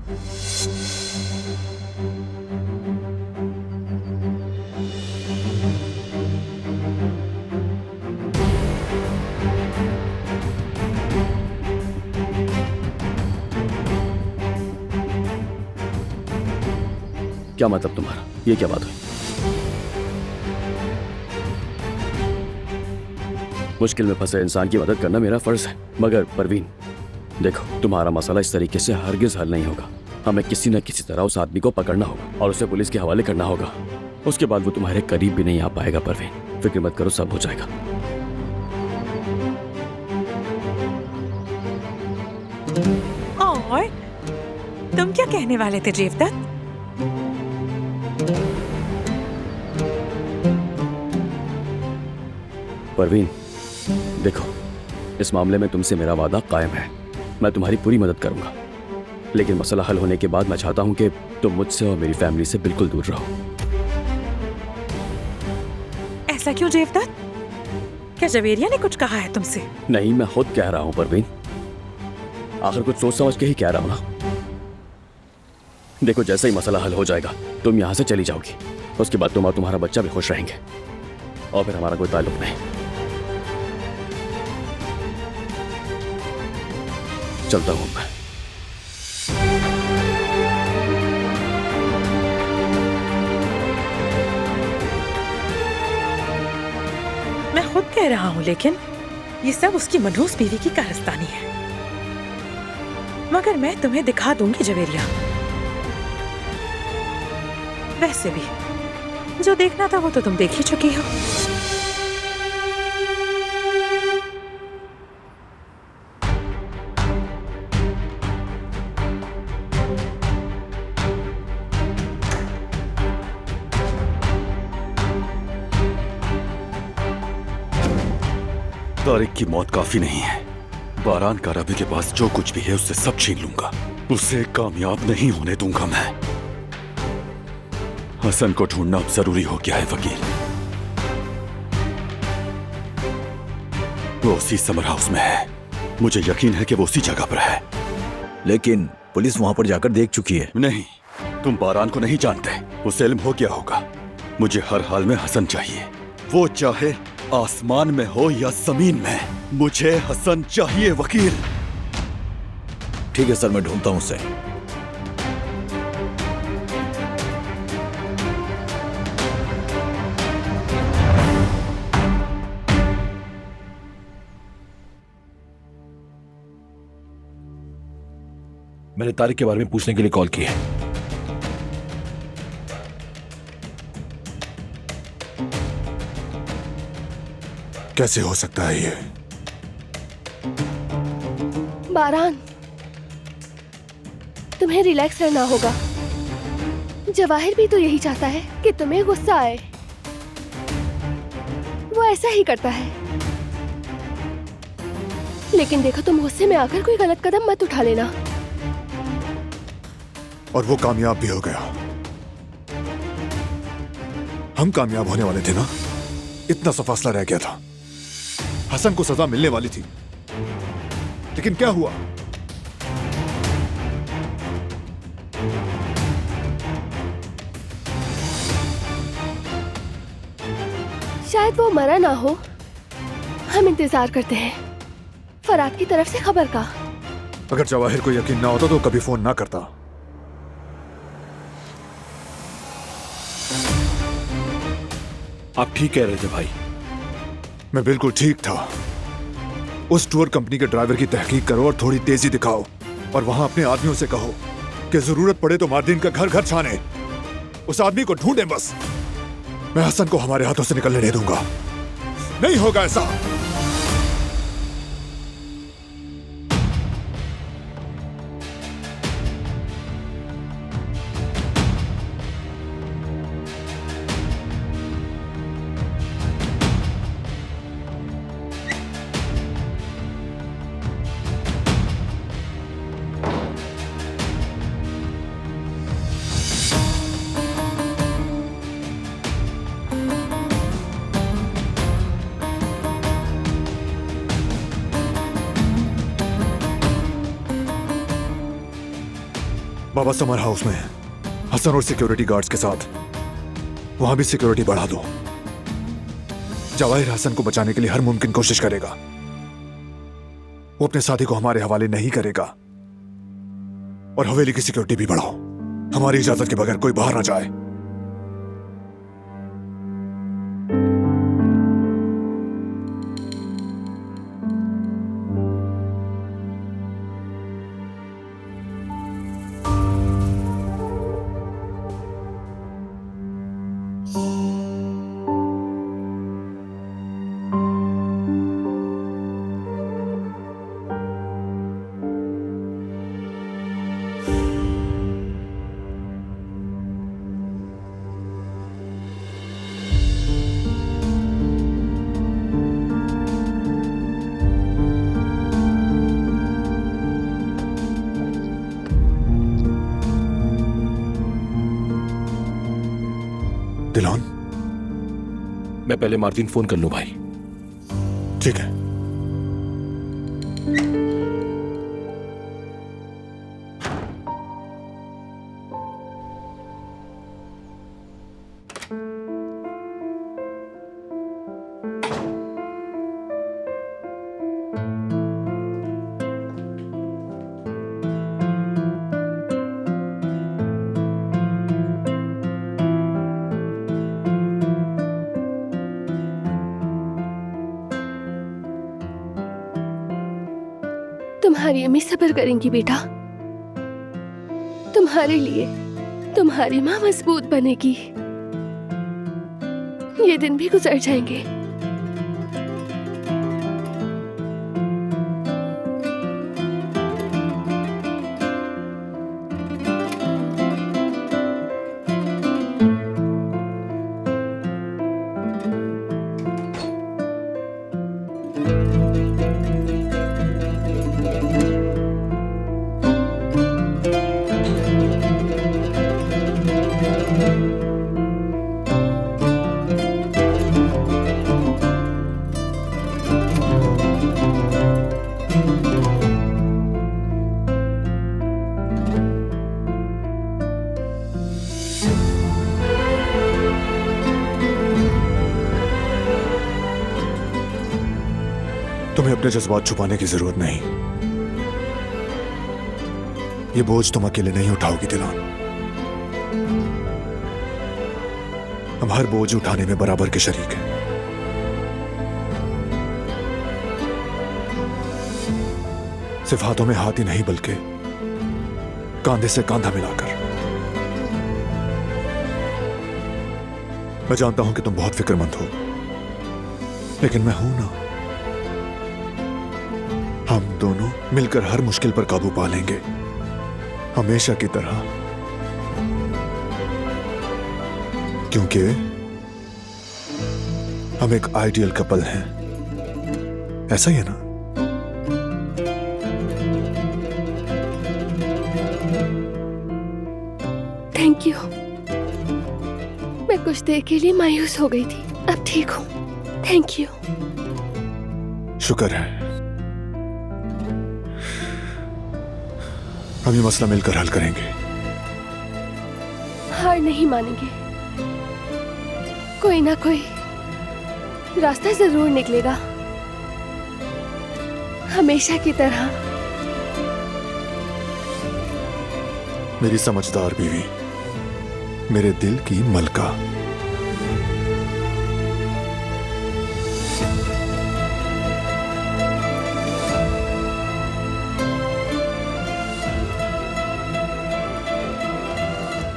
क्या मतलब तुम्हारा? ये क्या बात हुई? मुश्किल में फंसे इंसान की मदद करना मेरा फर्ज है, मगर परवीन देखो, तुम्हारा मसला इस तरीके से हरगिज हल नहीं होगा। हमें किसी न किसी तरह उस आदमी को पकड़ना होगा और उसे पुलिस के हवाले करना होगा। उसके बाद वो तुम्हारे करीब भी नहीं आ पाएगा। परवीन, फिक्र मत करो, सब हो जाएगा। और तुम क्या कहने वाले थे जेवदत्त? परवीन देखो, इस मामले में तुमसे मेरा वादा कायम है। मैं तुम्हारी पूरी मदद करूंगा, लेकिन मसला हल होने के बाद मैं चाहता हूं कि तुम मुझसे और मेरी फैमिली से बिल्कुल दूर रहो। ऐसा क्यों जेवदत्त? क्या जवेरिया ने कुछ कहा है तुमसे? नहीं, मैं खुद कह रहा हूं परवीन। आखिर कुछ सोच समझ के ही कह रहा हूं ना। देखो, जैसे ही मसला हल हो जाएगा तुम यहां से चली जाओगी। उसके बाद तुम और तुम्हारा बच्चा भी खुश रहेंगे और फिर हमारा कोई ताल्लुक नहीं। चलता हूं मैं। मैं खुद कह रहा हूँ, लेकिन ये सब उसकी मनहूस बीवी की कारस्तानी है। मगर मैं तुम्हें दिखा दूंगी जवेरिया। वैसे भी जो देखना था वो तो तुम देख ही चुकी हो। तारिक की मौत काफी नहीं है। बारान का रबी के पास जो कुछ भी है उससे सब छीन लूंगा। उसे कामयाब नहीं होने दूंगा मैं। हसन को ढूंढना अब जरूरी हो गया है वकील। वो उसी समर हाउस में है। मुझे यकीन है कि वो उसी जगह पर है। लेकिन पुलिस वहां पर जाकर देख चुकी है। नहीं, तुम बारान को नहीं जानते। उसे इल्म हो गया होगा। मुझे हर हाल में हसन चाहिए, वो चाहे आसमान में हो या जमीन में। मुझे हसन चाहिए वकील। ठीक है सर, मैं ढूंढता हूं उसे। मैंने तारिक के बारे में पूछने के लिए कॉल की है। कैसे हो सकता है ये? बारान, तुम्हें रिलैक्स रहना होगा। जवाहिर भी तो यही चाहता है कि तुम्हें गुस्सा आए। वो ऐसा ही करता है। लेकिन देखो, तुम गुस्से में आकर कोई गलत कदम मत उठा लेना। और वो कामयाब भी हो गया। हम कामयाब होने वाले थे ना। इतना सा फासला रह गया था। हसन को सजा मिलने वाली थी, लेकिन क्या हुआ? शायद वो मरा ना हो। हम इंतजार करते हैं फराद की तरफ से खबर का। अगर जवाहिर को यकीन ना होता तो कभी फोन ना करता। आप ठीक कह रहे थे भाई। मैं बिल्कुल ठीक था। उस टूर कंपनी के ड्राइवर की तहकीक करो और थोड़ी तेजी दिखाओ, और वहां अपने आदमियों से कहो कि जरूरत पड़े तो मार्दिन का घर घर छाने। उस आदमी को ढूंढे बस। मैं हसन को हमारे हाथों से निकलने नहीं दूंगा। नहीं होगा ऐसा। बाबा समर हाउस में हसन और सिक्योरिटी गार्ड्स के साथ वहां भी सिक्योरिटी बढ़ा दो। जवाहिर हसन को बचाने के लिए हर मुमकिन कोशिश करेगा। वो अपने साथी को हमारे हवाले नहीं करेगा। और हवेली की सिक्योरिटी भी बढ़ाओ। हमारी इजाजत के बगैर कोई बाहर ना जाए। दिलान, मैं पहले मार्टिन फोन कर लूं भाई। ठीक है। तुम्हारी अम्मी सब्र करेंगी बेटा। तुम्हारे लिए तुम्हारी माँ मजबूत बनेगी। ये दिन भी गुजर जाएंगे। तुम्हें अपने जज्बात छुपाने की जरूरत नहीं। ये बोझ तुम अकेले नहीं उठाओगी दिलान। हम हर बोझ उठाने में बराबर के शरीक हैं। सिर्फ हाथों में हाथ ही नहीं बल्कि कांधे से कांधा मिलाकर। मैं जानता हूं कि तुम बहुत फिक्रमंद हो, लेकिन मैं हूं ना। हम दोनों मिलकर हर मुश्किल पर काबू पा लेंगे, हमेशा की तरह। क्योंकि हम एक आइडियल कपल हैं। ऐसा ही है ना? Thank you. मैं कुछ देर के लिए मायूस हो गई थी, अब ठीक हूँ। Thank you. शुक्र है। हम ये मसला मिलकर हल करेंगे। हार नहीं मानेंगे। कोई ना कोई रास्ता जरूर निकलेगा, हमेशा की तरह। मेरी समझदार बीवी, मेरे दिल की मलका।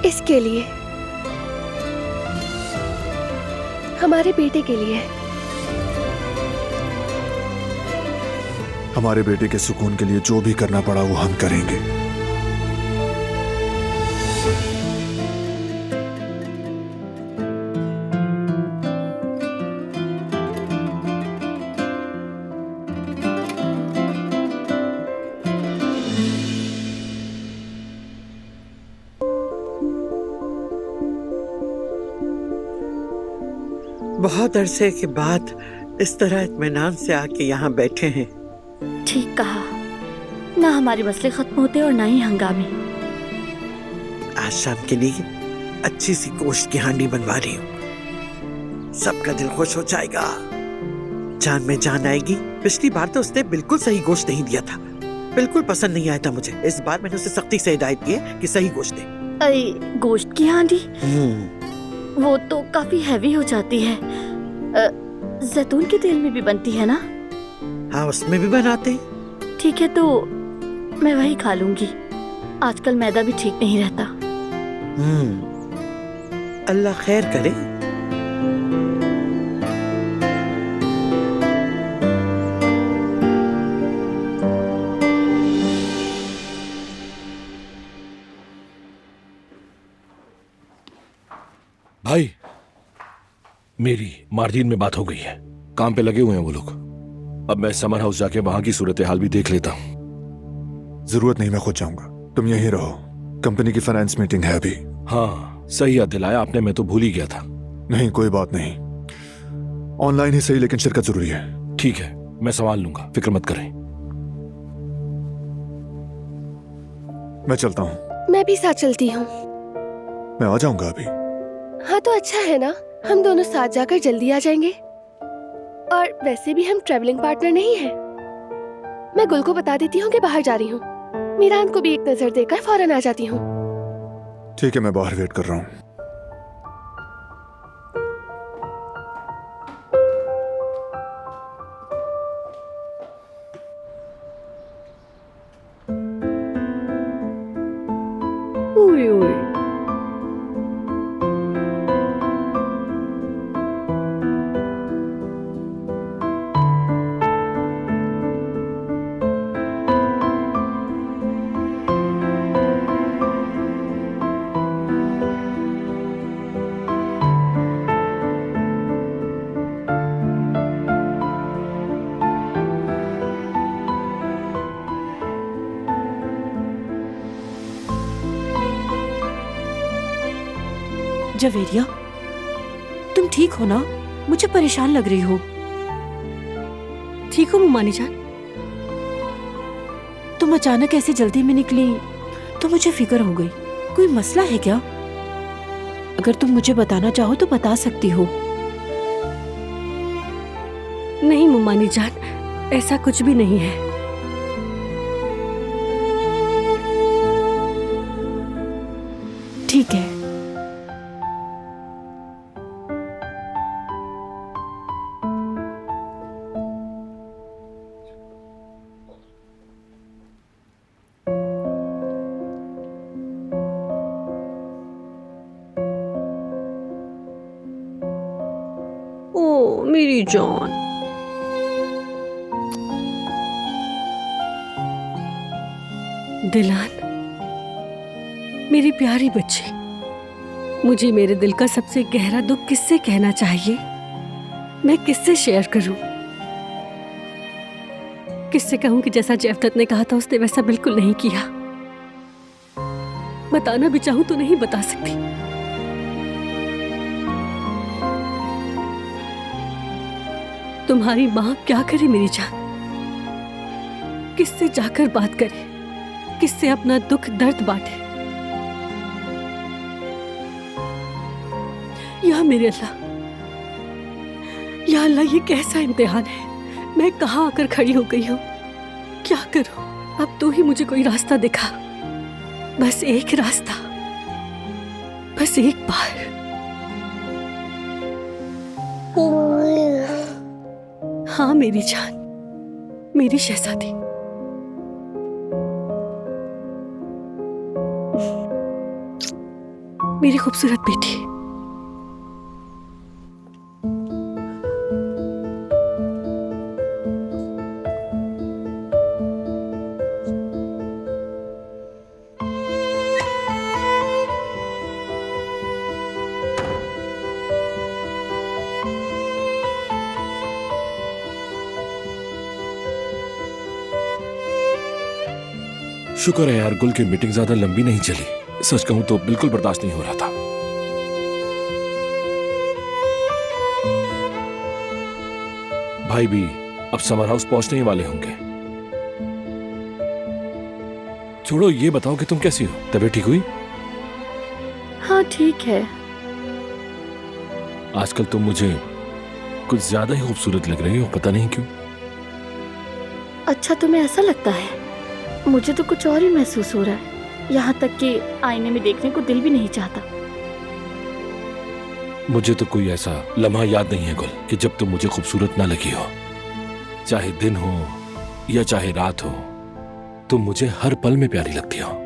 इसके लिए, हमारे बेटे के लिए, हमारे बेटे के सुकून के लिए जो भी करना पड़ा वो हम करेंगे। बहुत अरसे के बाद इस तरह इत्मीनान से आके यहाँ बैठे हैं। ठीक कहा। ना हमारे मसले खत्म होते और ना ही हंगामे। आज शाम के लिए अच्छी सी गोश्त की हांडी बनवा रही हूँ, सबका दिल खुश हो जाएगा। जान में जान आएगी। पिछली बार तो उसने बिल्कुल सही गोश्त नहीं दिया था, बिल्कुल पसंद नहीं आया था मुझे। इस बार मैंने उसे सख्ती से हिदायत की है कि सही गोश्त दे। अरे गोश्त की हांडी वो तो काफी हैवी हो जाती है। जैतून के तेल में भी बनती है ना? हाँ, उसमें भी बनाते हैं। ठीक है, तो मैं वही खा लूंगी। आजकल मैदा भी ठीक नहीं रहता। अल्लाह खैर करे। भाई, मेरी मार्जिन में बात हो गई है। काम पे लगे हुए हैं वो लोग। अब मैं समर हाउस जाके वहां की सूरत हाल भी देख लेता हूँ। जरूरत नहीं, मैं खुद जाऊंगा। तुम यहीं रहो, कंपनी की फाइनेंस मीटिंग है अभी। हाँ, सही याद दिलाया आपने, मैं तो भूल ही गया था। नहीं, कोई बात नहीं, ऑनलाइन ही सही, लेकिन शिरकत जरूरी है। ठीक है, मैं संभाल लूंगा, फिक्र मत करें। मैं चलता हूँ। मैं भी साथ चलती हूँ। मैं आ जाऊंगा अभी। हाँ तो अच्छा है ना, हम दोनों साथ जाकर जल्दी आ जाएंगे। और वैसे भी हम ट्रैवलिंग पार्टनर नहीं हैं। मैं गुल को बता देती हूँ कि बाहर जा रही हूँ। मीरान को भी एक नजर देकर फौरन आ जाती हूँ। ठीक है, मैं बाहर वेट कर रहा हूँ। जवेरिया, तुम ठीक हो ना? मुझे परेशान लग रही हो। ठीक हो मुमानी जान? तुम अचानक ऐसे जल्दी में निकली तो मुझे फिक्र हो गई। कोई मसला है क्या? अगर तुम मुझे बताना चाहो तो बता सकती हो। नहीं मुमानी जान, ऐसा कुछ भी नहीं है। ठीक है। ओ मेरी जान, दिलान, मेरी प्यारी बच्ची, मुझे मेरे दिल का सबसे गहरा दुख किससे कहना चाहिए? मैं किससे शेयर करूं? किससे कहूं कि जैसा जयवदत्त ने कहा था उसने वैसा बिल्कुल नहीं किया? बताना भी चाहूं तो नहीं बता सकती। तुम्हारी माँ क्या करे मेरी जान? किससे जाकर बात करे? किससे अपना दुख दर्द बांटे? या मेरे अल्लाह, या अल्लाह, ये कैसा इम्तिहान है? मैं कहाँ आकर खड़ी हो गई हूँ? क्या करूं? अब तू ही मुझे कोई रास्ता दिखा, बस एक रास्ता, बस एक बार। हाँ मेरी जान, मेरी शहजादी। मेरी खूबसूरत बेटी। शुक्र है यार, गुल की मीटिंग ज्यादा लंबी नहीं चली। सच कहूं तो बिल्कुल बर्दाश्त नहीं हो रहा था। भाई भी अब समर हाउस पहुंचने ही वाले होंगे। छोड़ो, ये बताओ कि तुम कैसी हो? तबीयत ठीक हुई? हाँ ठीक है। आजकल तुम मुझे कुछ ज्यादा ही खूबसूरत लग रही हो, पता नहीं क्यों। अच्छा तुम्हें ऐसा लगता है? मुझे तो कुछ और ही महसूस हो रहा है। यहाँ तक कि आईने में देखने को दिल भी नहीं चाहता। मुझे तो कोई ऐसा लम्हा याद नहीं है गुल कि जब तुम मुझे खूबसूरत ना लगी हो। चाहे दिन हो या चाहे रात हो, तुम मुझे हर पल में प्यारी लगती हो।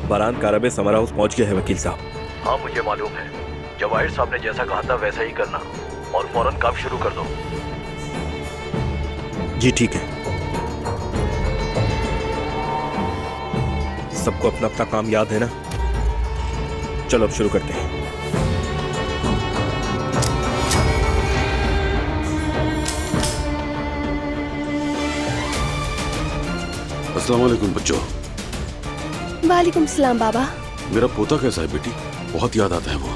बारान कारबे समर हाउस पहुंच गया है वकील साहब। हाँ मुझे मालूम है। जवाहिर साहब ने जैसा कहा था वैसा ही करना और फौरन काम शुरू कर दो। जी ठीक है। सबको अपना अपना काम याद है ना? चलो अब शुरू करते हैं। अस्सलाम वालेकुम बच्चों। वालेकुम सलाम बाबा। मेरा पोता कैसा है बेटी? बहुत याद आता है वो।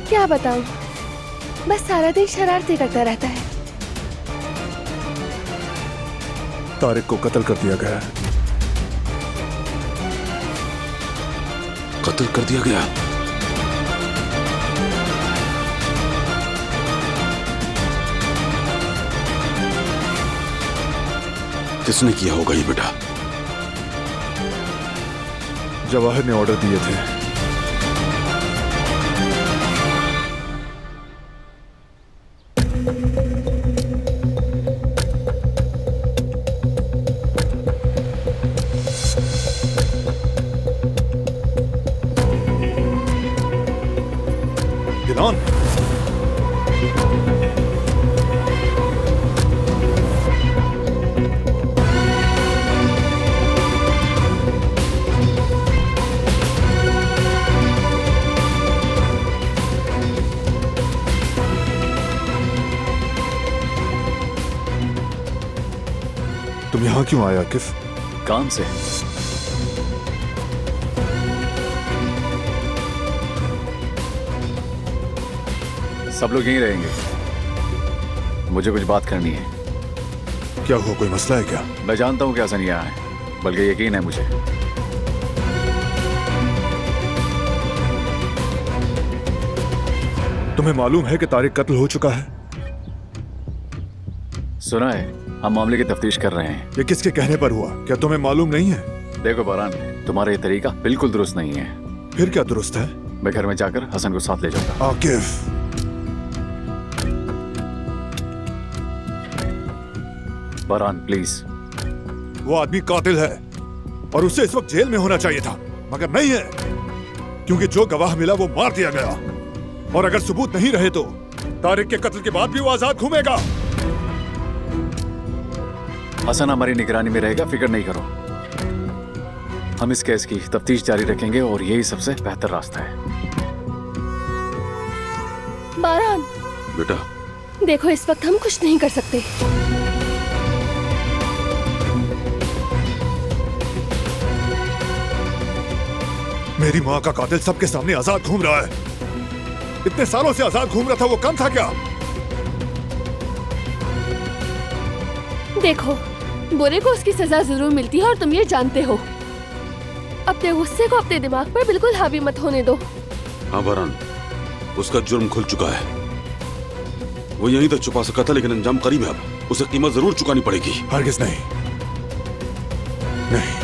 क्या बताऊं, बस सारा दिन शरारतें करता रहता है। तारिक को कत्ल कर दिया गया है। कत्ल कर दिया गया? किसने किया होगा ये बेटा? जवाहिर ने ऑर्डर दिए थे। दिलान, तुम यहाँ क्यों आया आकिफ? काम से। सब लोग यहीं रहेंगे। मुझे कुछ बात करनी है। क्या हुआ, कोई मसला है क्या? मैं जानता हूँ कि हसन यहाँ है, बल्कि यकीन है मुझे। तुम्हें मालूम है कि तारिक कत्ल हो चुका है? सुना है, हम मामले की तफ्तीश कर रहे हैं। ये किसके कहने पर हुआ? क्या तुम्हें मालूम नहीं है? देखो बारान, तुम्हारा ये तरीका बिल्कुल दुरुस्त नहीं है। फिर क्या दुरुस्त है? मैं घर में जाकर हसन को साथ ले जाऊंगा। आकिफ, बारान प्लीज। वो आदमी कातिल है और उसे इस वक्त जेल में होना चाहिए था, मगर नहीं है, क्योंकि जो गवाह मिला वो मार दिया गया। और अगर सबूत नहीं रहे तो तारिक के कत्ल के बाद भी वो आजाद घूमेगा। हसन हमारी निगरानी में रहेगा, फिक्र नहीं करो। हम इस केस की तफ्तीश जारी रखेंगे और यही सबसे बेहतर रास्ता है। बारान बेटा देखो, इस वक्त हम कुछ नहीं कर सकते। मेरी माँ का कातिल सबके सामने आजाद घूम रहा है। इतने सालों से आजाद घूम रहा था, वो कम था क्या? देखो, बुरे को उसकी सजा जरूर मिलती है और तुम ये जानते हो। अपने गुस्से को अपने दिमाग पर बिल्कुल हावी मत होने दो। हाँ बारान, उसका जुर्म खुल चुका है। वो यहीं तक छुपा सका था, लेकिन अंजाम करीब है। अब उसे कीमत जरूर चुकानी पड़ेगी। हरगिज़ नहीं, नहीं।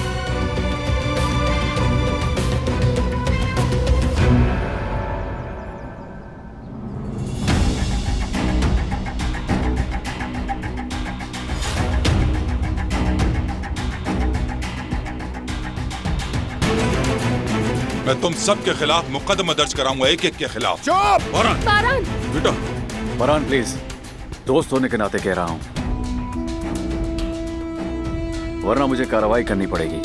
मैं तुम सब के खिलाफ मुकदमा दर्ज कराऊंगा, एक एक के खिलाफ। चुप! बारान! बेटा फरहान प्लीज, दोस्त होने के नाते कह रहा हूं, वरना मुझे कार्रवाई करनी पड़ेगी।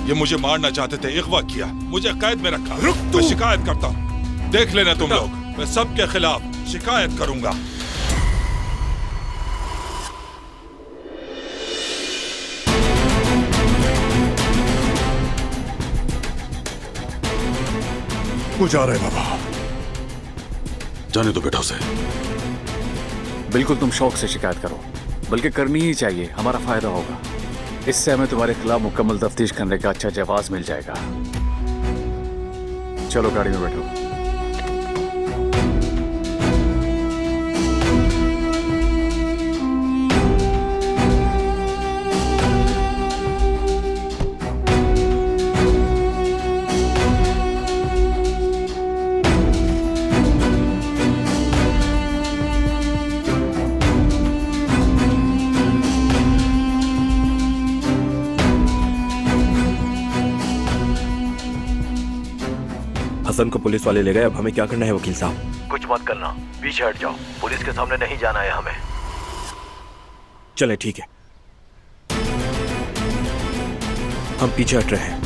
ये मुझे मारना चाहते थे, अगवा किया, मुझे कैद में रखा। रुक, मैं शिकायत करता हूँ, देख लेना तुम लोग, मैं सबके खिलाफ शिकायत करूंगा। वो जा रहे बाबा। जाने दो बेटा उसे। बिल्कुल तुम शौक से शिकायत करो, बल्कि करनी ही चाहिए, हमारा फायदा होगा। इससे हमें तुम्हारे खिलाफ मुकम्मल तफ्तीश करने का अच्छा जवाब मिल जाएगा। चलो गाड़ी में बैठो। हसन को पुलिस वाले ले गए, अब हमें क्या करना है वकील साहब? कुछ मत करना, पीछे हट जाओ, पुलिस के सामने नहीं जाना है हमें। चले ठीक है, हम पीछे हट रहे हैं।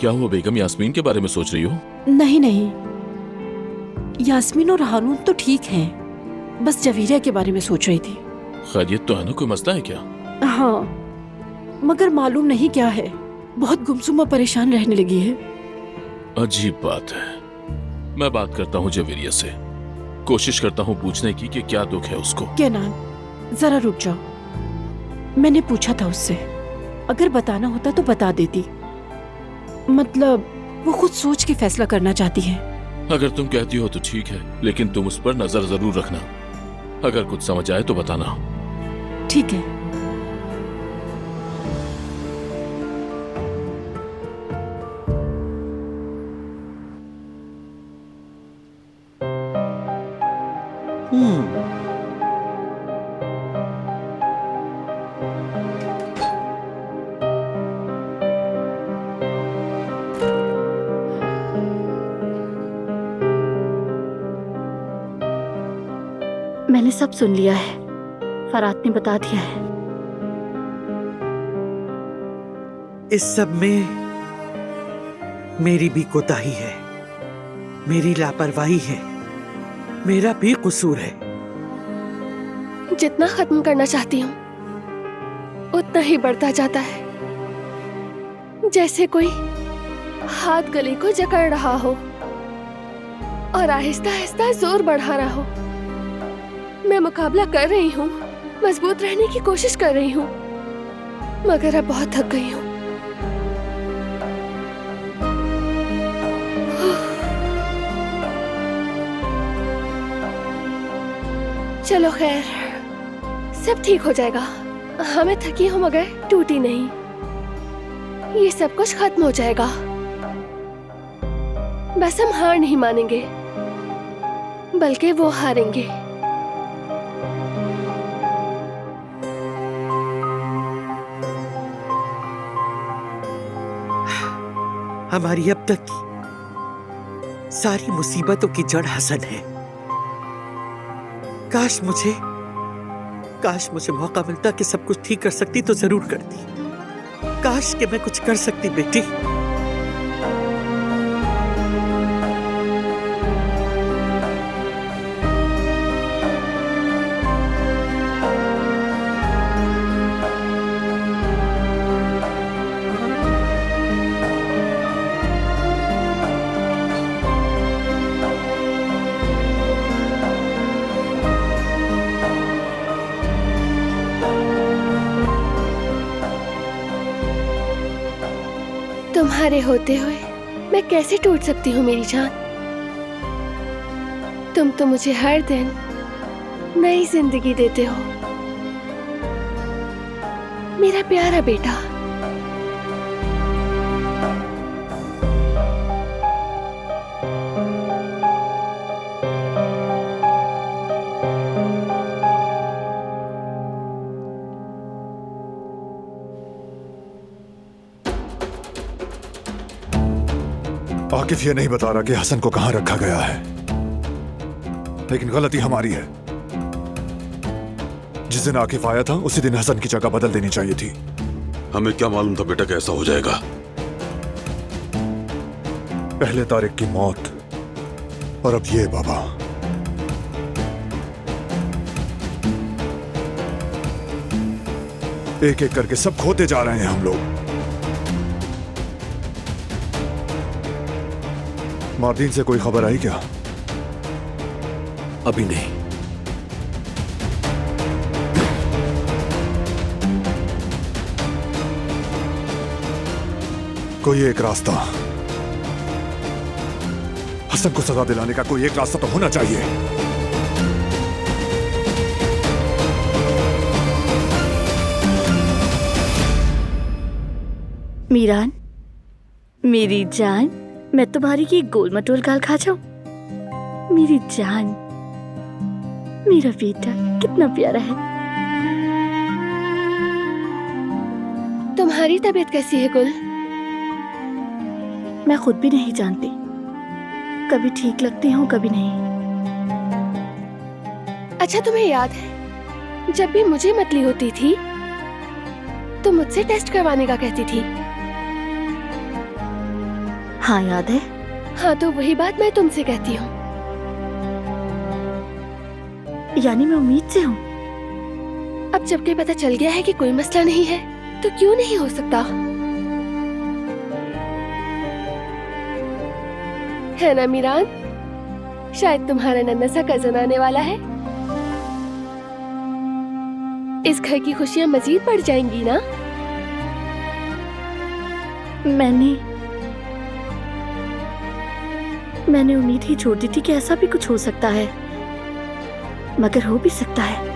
क्या हुआ बेगम, यास्मीन के बारे में सोच रही हो? नहीं नहीं, यास्मीन और हारून तो ठीक हैं, बस जवीरिया के बारे में सोच रही थी। खैरियत तो है ना, कोई मसला है क्या? हाँ, मगर मालूम नहीं क्या है, बहुत गुमसुम और परेशान रहने लगी है। अजीब बात है। मैं बात करता हूँ जवीरिया से, कोशिश करता हूँ पूछने की कि क्या दुख है उसको। केनान, जरा रुक जाओ, मैंने पूछा था उससे, अगर बताना होता तो बता देती। मतलब वो खुद सोच के फैसला करना चाहती है। अगर तुम कहती हो तो ठीक है, लेकिन तुम उस पर नजर जरूर रखना, अगर कुछ समझ आए तो बताना। ठीक है। मैंने सब सुन लिया है, फरात ने बता दिया है। इस सब में मेरी भी कोताही है, मेरी लापरवाही है, मेरा भी कसूर है। जितना खत्म करना चाहती हूँ उतना ही बढ़ता जाता है, जैसे कोई हाथ गले को जकड़ रहा हो और आहिस्ता आहिस्ता जोर बढ़ा रहा हो। मैं मुकाबला कर रही हूँ, मजबूत रहने की कोशिश कर रही हूँ, मगर अब बहुत थक गई हूँ। चलो खैर, सब ठीक हो जाएगा। हाँ मैं थकी हूँ मगर टूटी नहीं। ये सब कुछ खत्म हो जाएगा, बस हम हार नहीं मानेंगे, बल्कि वो हारेंगे। हमारी अब तक की सारी मुसीबतों की जड़ हसन है। काश मुझे मौका मिलता कि सब कुछ ठीक कर सकती तो जरूर करती। काश कि मैं कुछ कर सकती बेटी। तुम्हारे होते हुए मैं कैसे टूट सकती हूँ मेरी जान। तुम तो मुझे हर दिन नई जिंदगी देते हो मेरा प्यारा बेटा। आकिफ ये नहीं बता रहा कि हसन को कहां रखा गया है, लेकिन गलती हमारी है। जिस दिन आकिफ आया था उसी दिन हसन की जगह बदल देनी चाहिए थी। हमें क्या मालूम था बेटा कैसा हो जाएगा। पहले तारिक की मौत और अब ये बाबा। एक एक करके सब खोते जा रहे हैं हम लोग। मार्दीन से कोई खबर आई क्या? अभी नहीं। कोई एक रास्ता, हसन को सजा दिलाने का कोई एक रास्ता तो होना चाहिए। मीरान, मेरी जान, मैं तुम्हारी की गोल मटोल गाल खा जाऊं? मेरी जान, मेरा बेटा कितना प्यारा है। तुम्हारी तबीयत कैसी है गुल? मैं खुद भी नहीं जानती, कभी ठीक लगती हूँ कभी नहीं। अच्छा तुम्हें याद है जब भी मुझे मतली होती थी तो मुझसे टेस्ट करवाने का कहती थी? हाँ याद है। हाँ तो वही बात मैं तुमसे कहती हूँ। यानी मैं उम्मीद से हूँ। अब जबकि पता चल गया है कि कोई मसला नहीं है तो क्यों नहीं हो सकता, है ना मीरान? शायद तुम्हारा नन्हा सा कजन आने वाला है। इस घर की खुशियां मजीद बढ़ जाएंगी ना? मैंने उम्मीद ही छोड़ दी थी कि ऐसा भी कुछ हो सकता है, मगर हो भी सकता है।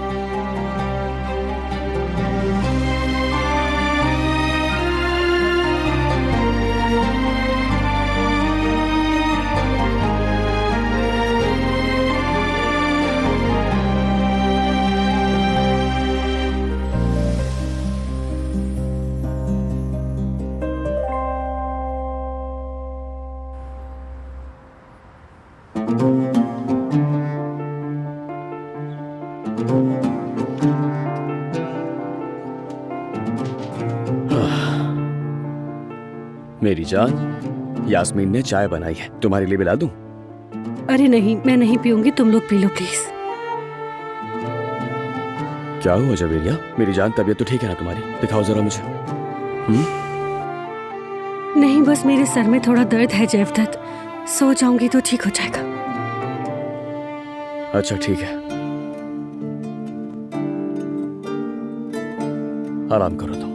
मेरी जान, यास्मीन ने चाय बनाई है, तुम्हारे लिए पिला दूं? अरे नहीं, मैं नहीं पीऊंगी, तुम लोग पी लो प्लीज। क्या हुआ जवेरिया? मेरी जान तबीयत तो ठीक है ना तुम्हारी? दिखाओ जरा मुझे। नहीं, बस मेरे सर में थोड़ा दर्द है जयवदत्त, सो जाऊंगी तो ठीक हो जाएगा। अच्छा ठीक है, आराम करो तुम।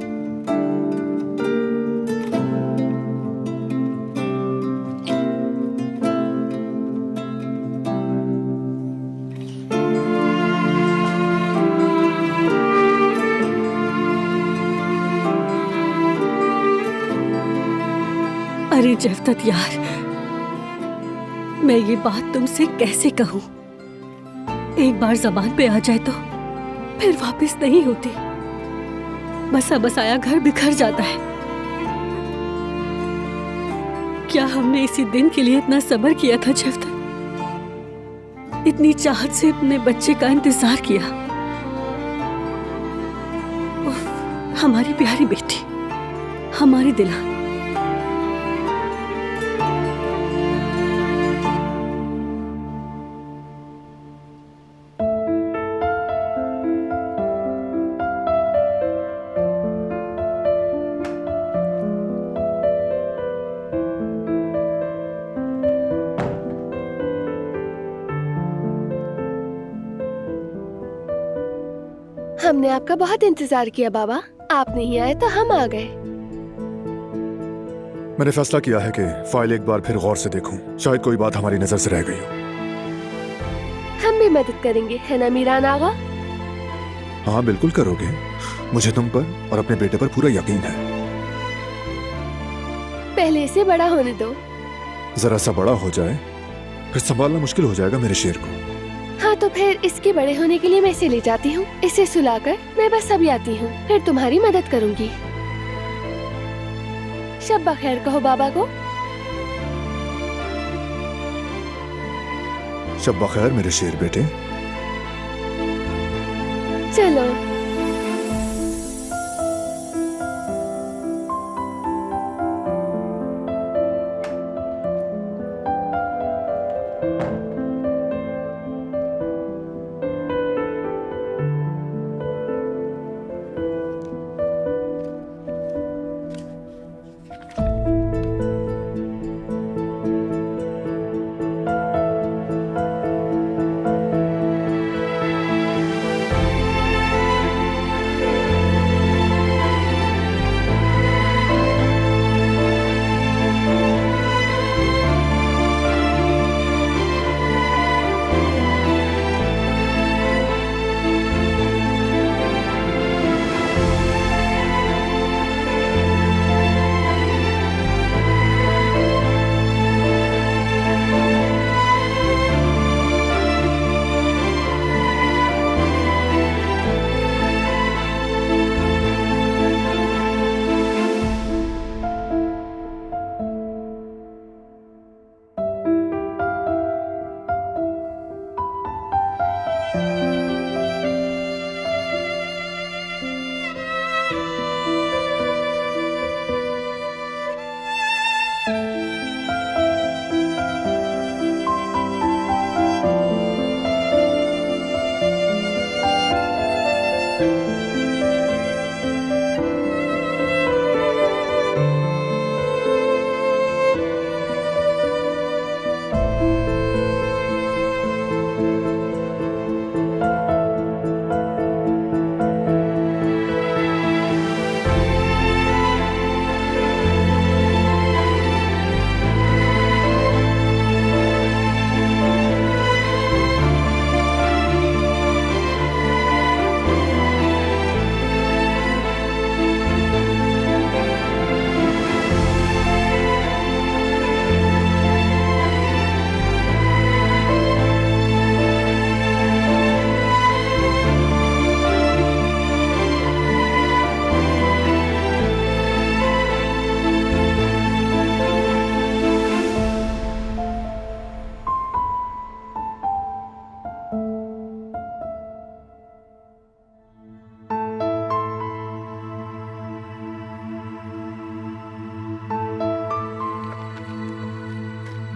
अरे जयवदत्त यार, मैं ये बात तुमसे कैसे कहूं? एक बार जबान पे आ जाए तो फिर वापस नहीं होती। बसा बसाया घर बिखर जाता है। क्या हमने इसी दिन के लिए इतना सब्र किया था जयवदत्त? इतनी चाहत से अपने बच्चे का इंतजार किया। उफ, हमारी प्यारी बेटी, हमारी दिलान। हमने आपका बहुत इंतजार किया बाबा, आप नहीं आए तो हम आ गए। मैंने फैसला किया है कि फाइल एक बार फिर गौर से देखूं। शायद कोई बात हमारी नजर से रह गई हो। हम भी मदद करेंगे, है ना मीरान आगा? हाँ बिल्कुल करोगे। मुझे तुम पर और अपने बेटे पर पूरा यकीन है। पहले इसे बड़ा होने दो। जरा सा बड़ा हो जाए फिर संभालना मुश्किल हो जाएगा मेरे शेर को। हाँ तो फिर इसके बड़े होने के लिए मैं इसे ले जाती हूँ। इसे सुलाकर मैं बस अभी आती हूँ, फिर तुम्हारी मदद करूँगी। शब बखैर कहो बाबा को। शब बखैर मेरे शेर बेटे। चलो।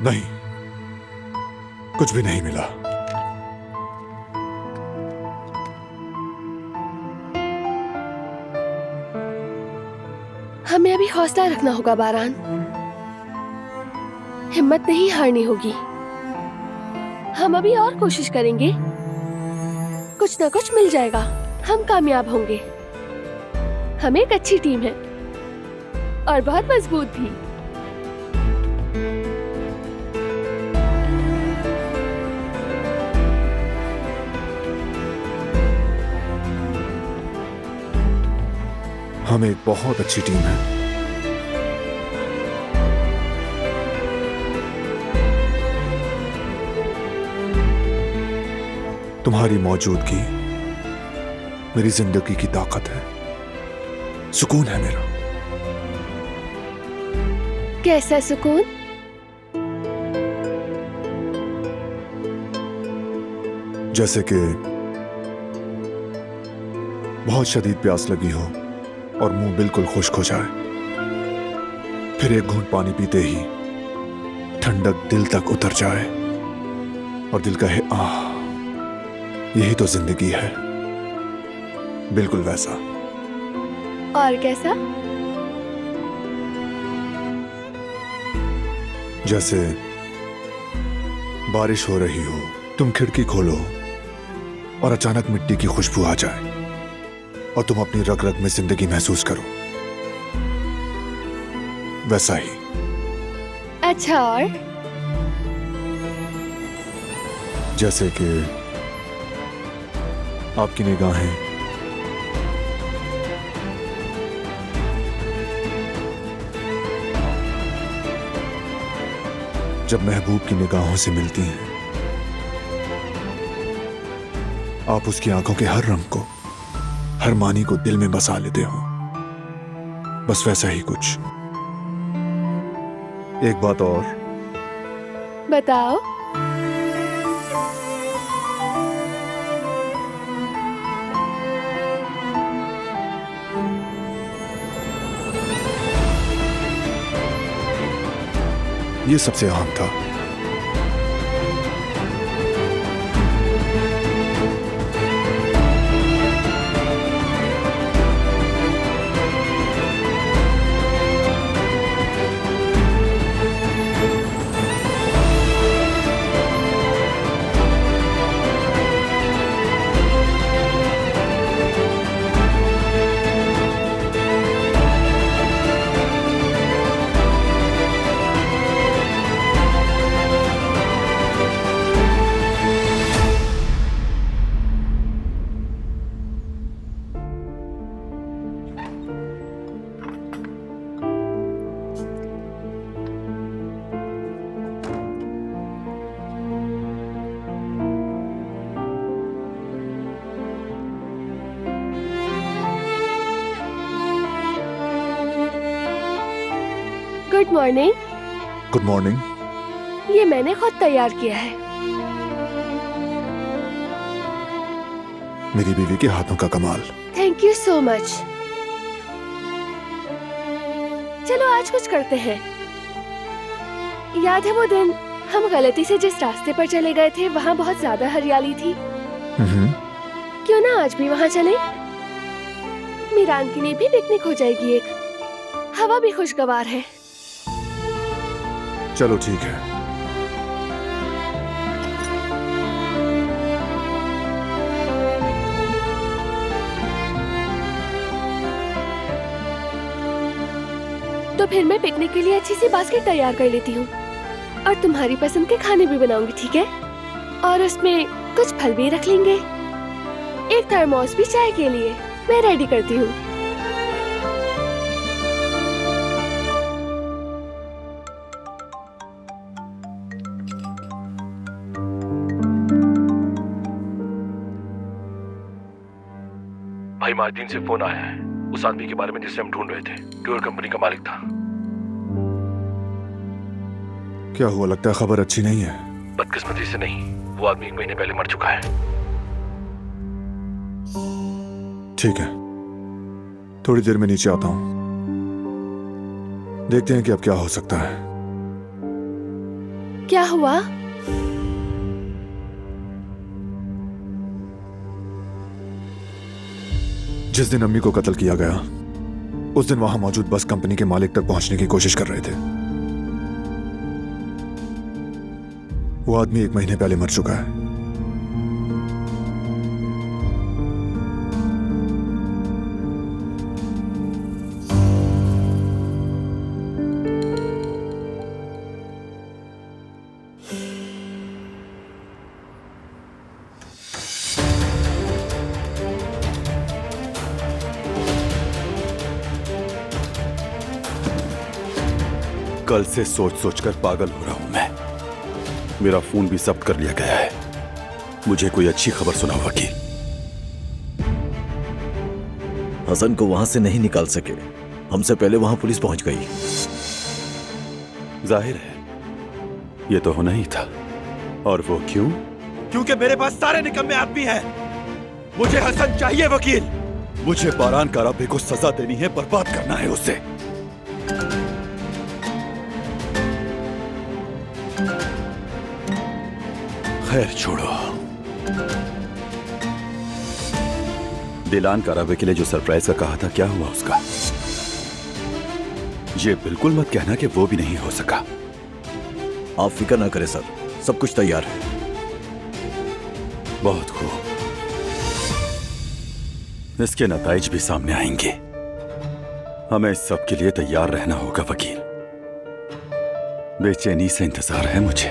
नहीं, कुछ भी नहीं मिला। हमें अभी हौसला रखना होगा बारान, हिम्मत नहीं हारनी होगी। हम अभी और कोशिश करेंगे, कुछ ना कुछ मिल जाएगा, हम कामयाब होंगे। हम एक अच्छी टीम है और बहुत मजबूत भी। हम एक बहुत अच्छी टीम है। तुम्हारी मौजूदगी मेरी जिंदगी की ताकत है, सुकून है मेरा। कैसा सुकून? जैसे कि बहुत शदीद प्यास लगी हो और मुंह बिल्कुल खुश्क हो जाए, फिर एक घूंट पानी पीते ही ठंडक दिल तक उतर जाए और दिल कहे आह, यही तो जिंदगी है। बिल्कुल वैसा। और कैसा? जैसे बारिश हो रही हो, तुम खिड़की खोलो और अचानक मिट्टी की खुशबू आ जाए और तुम अपनी रग रग में जिंदगी महसूस करो, वैसा ही। अच्छा, और जैसे कि आपकी निगाहें जब महबूब की निगाहों से मिलती हैं, आप उसकी आंखों के हर रंग को, हर मानी को दिल में बसा लेते हो। बस वैसा ही कुछ। एक बात और। बताओ। ये सबसे आम था। Good morning. Good morning. ये मैंने खुद तैयार किया है। मेरी बीवी के हाथों का कमाल। Thank you so much. चलो आज कुछ करते हैं। याद है वो दिन हम गलती से जिस रास्ते पर चले गए थे, वहाँ बहुत ज्यादा हरियाली थी। क्यों ना आज भी वहाँ चले? मीरान के लिए भी पिकनिक हो जाएगी एक। हवा भी खुशगवार है। चलो ठीक है। तो फिर मैं पिकनिक के लिए अच्छी सी बास्केट तैयार कर लेती हूँ और तुम्हारी पसंद के खाने भी बनाऊंगी, ठीक है? और उसमें कुछ फल भी रख लेंगे। एक थर्मोस भी चाय के लिए मैं रेडी करती हूँ। भाई मार्टिन से फोन आया है, उस आदमी के बारे में जिसे हम ढूंढ रहे थे, टूर कंपनी का मालिक था। क्या हुआ? लगता है खबर अच्छी नहीं है। बदकिस्मती से नहीं, वो आदमी 1 महीने पहले मर चुका है। ठीक है, थोड़ी देर में नीचे आता हूं। देखते हैं कि अब क्या हो सकता है। क्या हुआ? जिस दिन अम्मी को कत्ल किया गया, उस दिन वहां मौजूद बस कंपनी के मालिक तक पहुंचने की कोशिश कर रहे थे। वो आदमी 1 महीने पहले मर चुका है। कल से सोच सोचकर पागल हो रहा हूं मैं। मेरा फोन भी जब्त कर लिया गया है। मुझे कोई अच्छी खबर सुनाओ वकील। हसन को वहां से नहीं निकाल सके, हमसे पहले वहां पुलिस पहुंच गई। जाहिर है ये तो होना ही था। और वो क्यों? क्योंकि मेरे पास सारे निकम्मे आदमी हैं। मुझे हसन चाहिए वकील। मुझे बारान काराबे को सजा देनी है, बर्बाद करना है उसे। खैर छोड़ो। दिलान काराबे के लिए जो सरप्राइज का कहा था, क्या हुआ उसका? ये बिल्कुल मत कहना कि वो भी नहीं हो सका। आप फिक्र ना करें सर, सब कुछ तैयार है। बहुत खूब, इसके नताइज भी सामने आएंगे। हमें इस सब के लिए तैयार रहना होगा वकील। बेचैनी से इंतजार है मुझे।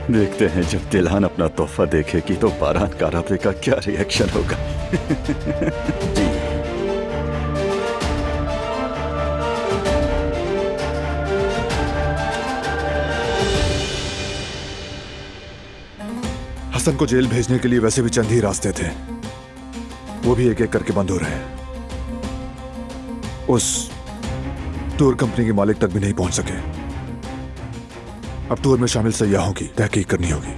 देखते हैं जब दिलहान अपना तोहफा देखेगी तो बारान काराबे का क्या रिएक्शन होगा। जी। हसन को जेल भेजने के लिए वैसे भी चंद ही रास्ते थे, वो भी एक एक करके बंद हो रहे हैं। उस टूर कंपनी के मालिक तक भी नहीं पहुंच सके। अब टूर में शामिल सयाहों की तहकीक करनी होगी।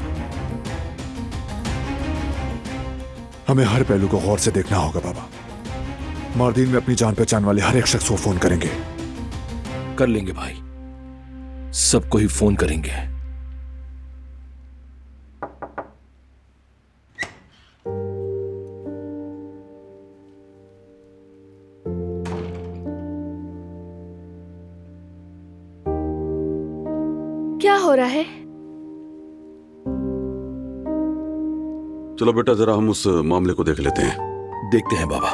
हमें हर पहलू को गौर से देखना होगा बाबा। मार्दीन में अपनी जान पहचान वाले हर एक शख्स को फोन करेंगे। कर लेंगे भाई, सबको ही फोन करेंगे। क्या हो रहा है? चलो बेटा जरा हम उस मामले को देख लेते हैं। देखते हैं बाबा।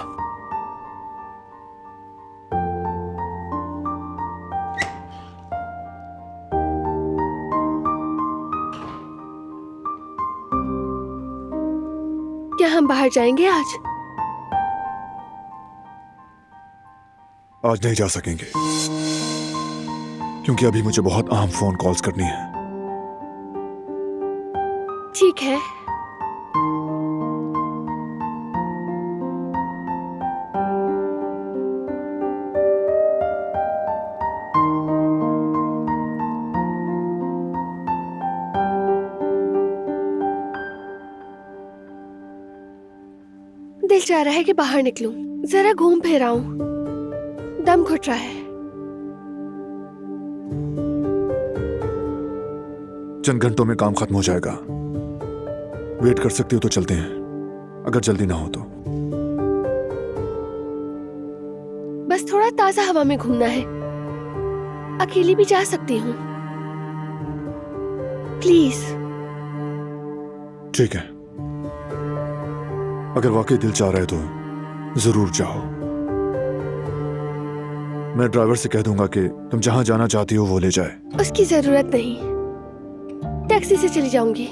क्या हम बाहर जाएंगे आज? आज नहीं जा सकेंगे क्योंकि अभी मुझे बहुत अहम फोन कॉल्स करनी है। ठीक है। दिल चाह रहा है कि बाहर निकलूं, जरा घूम फिर आऊं। दम घुट रहा है। चंद घंटों में काम खत्म हो जाएगा। वेट कर सकती हो तो चलते हैं, अगर जल्दी ना हो तो। बस थोड़ा ताजा हवा में घूमना है। अकेली भी जा सकती हूँ। प्लीज। ठीक है, अगर वाकई दिल चाह रहा है तो जरूर जाओ। मैं ड्राइवर से कह दूंगा कि तुम जहां जाना चाहती हो वो ले जाए। उसकी जरूरत नहीं, टैक्सी से चली जाऊंगी।